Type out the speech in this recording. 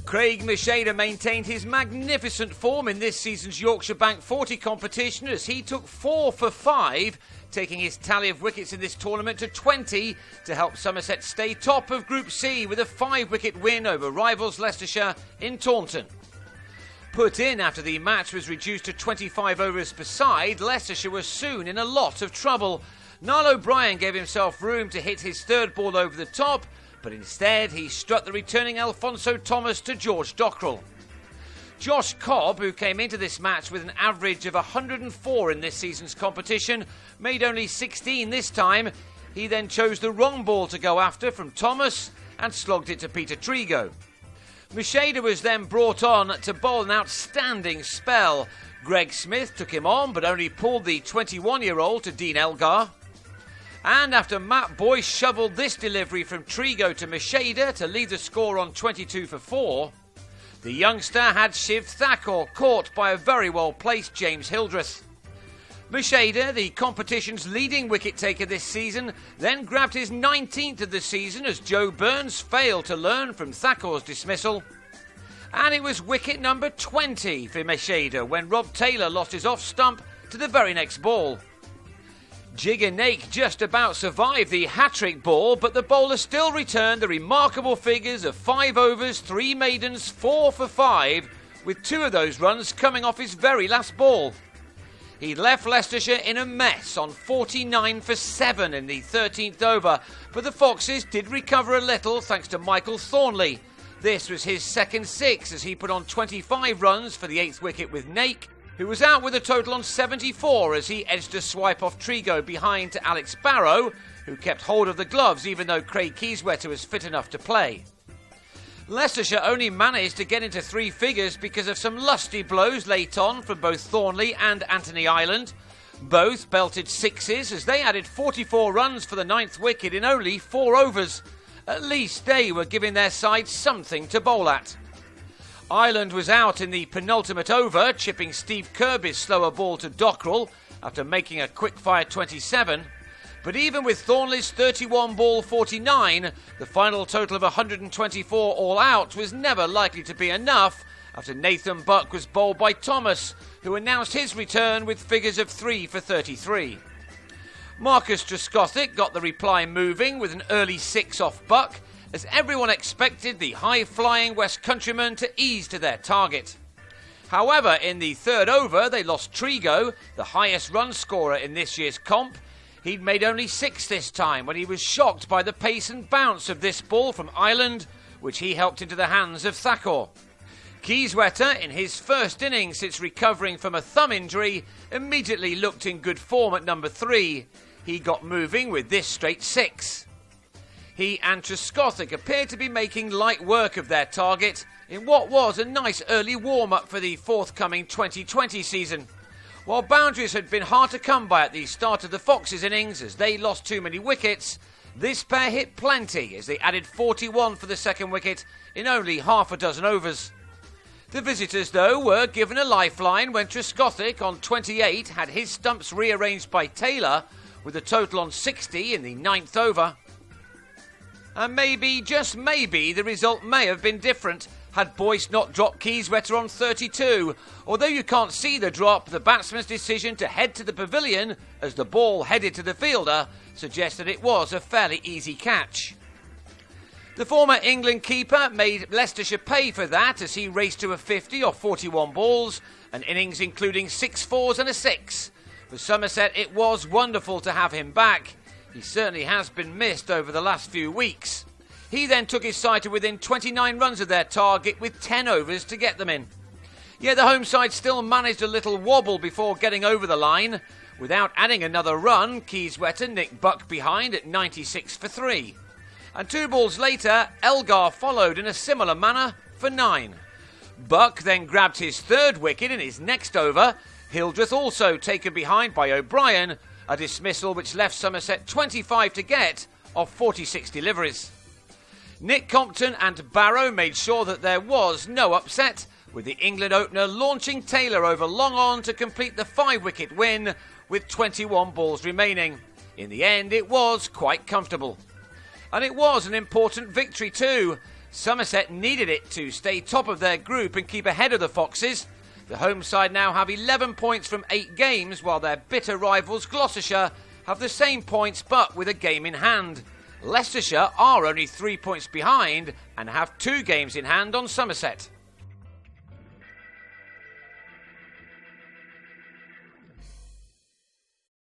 Craig Macheda maintained his magnificent form in this season's Yorkshire Bank 40 competition as he took 4 for 5, taking his tally of wickets in this tournament to 20 to help Somerset stay top of Group C with a 5-wicket win over rivals Leicestershire in Taunton. Put in after the match was reduced to 25 overs per side, Leicestershire was soon in a lot of trouble. Niall O'Brien gave himself room to hit his third ball over the top, but instead he struck the returning Alphonso Thomas to George Dockrell. Josh Cobb, who came into this match with an average of 104 in this season's competition, made only 16 this time. He then chose the wrong ball to go after from Thomas and slogged it to Peter Trigo. Macheda was then brought on to bowl an outstanding spell. Greg Smith took him on but only pulled the 21-year-old to Dean Elgar. And after Matt Boyce shovelled this delivery from Trigo to Macheda to leave the score on 22 for 4, the youngster had Shiv Thakur caught by a very well-placed James Hildreth. Macheda, the competition's leading wicket-taker this season, then grabbed his 19th of the season as Joe Burns failed to learn from Thakur's dismissal. And it was wicket number 20 for Macheda when Rob Taylor lost his off-stump to the very next ball. Jigger Naik just about survived the hat-trick ball, but the bowler still returned the remarkable figures of 5 overs, 3 maidens, 4 for 5, with 2 of those runs coming off his very last ball. He left Leicestershire in a mess on 49 for 7 in the 13th over, but the Foxes did recover a little thanks to Michael Thornley. This was his second 6 as he put on 25 runs for the 8th wicket with Naik, who was out with a total on 74 as he edged a swipe off Trigo behind to Alex Barrow, who kept hold of the gloves even though Craig Keyswetter was fit enough to play. Leicestershire only managed to get into 3 figures because of some lusty blows late on from both Thornley and Anthony Ireland. Both belted 6s as they added 44 runs for the 9th wicket in only 4 overs. At least they were giving their side something to bowl at. Ireland was out in the penultimate over, chipping Steve Kirby's slower ball to Dockrell after making a quick-fire 27. But even with Thornley's 31 ball 49, the final total of 124 all out was never likely to be enough after Nathan Buck was bowled by Thomas, who announced his return with figures of 3 for 33. Marcus Trescothick got the reply moving with an early 6 off Buck, as everyone expected the high-flying West Countrymen to ease to their target. However, in the 3rd over, they lost Trigo, the highest run scorer in this year's comp. He'd made only 6 this time when he was shocked by the pace and bounce of this ball from Ireland, which he helped into the hands of Thakur. Keyswetter, in his first innings since recovering from a thumb injury, immediately looked in good form at number 3. He got moving with this straight 6. He and Trescothick appeared to be making light work of their target in what was a nice early warm-up for the forthcoming 2020 season. While boundaries had been hard to come by at the start of the Foxes' innings as they lost too many wickets, this pair hit plenty as they added 41 for the 2nd wicket in only half a dozen overs. The visitors, though, were given a lifeline when Trescothick on 28 had his stumps rearranged by Taylor with a total on 60 in the 9th over. And maybe, just maybe, the result may have been different had Boyce not dropped Keyswetter on 32. Although you can't see the drop, the batsman's decision to head to the pavilion as the ball headed to the fielder suggests that it was a fairly easy catch. The former England keeper made Leicestershire pay for that as he raced to a 50 off 41 balls, an innings including 6 fours and a 6. For Somerset, it was wonderful to have him back. He certainly has been missed over the last few weeks. He then took his side to within 29 runs of their target with 10 overs to get them in. Yet the home side still managed a little wobble before getting over the line. Without adding another run, Keyswetter nicked Buck behind at 96 for 3. And 2 balls later, Elgar followed in a similar manner for 9. Buck then grabbed his 3rd wicket in his next over. Hildreth also taken behind by O'Brien, a dismissal which left Somerset 25 to get off 46 deliveries. Nick Compton and Barrow made sure that there was no upset, with the England opener launching Taylor over long on to complete the 5-wicket win with 21 balls remaining. In the end, it was quite comfortable. And it was an important victory too. Somerset needed it to stay top of their group and keep ahead of the Foxes. The home side now have 11 points from 8 games, while their bitter rivals Gloucestershire have the same points but with a game in hand. Leicestershire are only 3 points behind and have 2 games in hand on Somerset.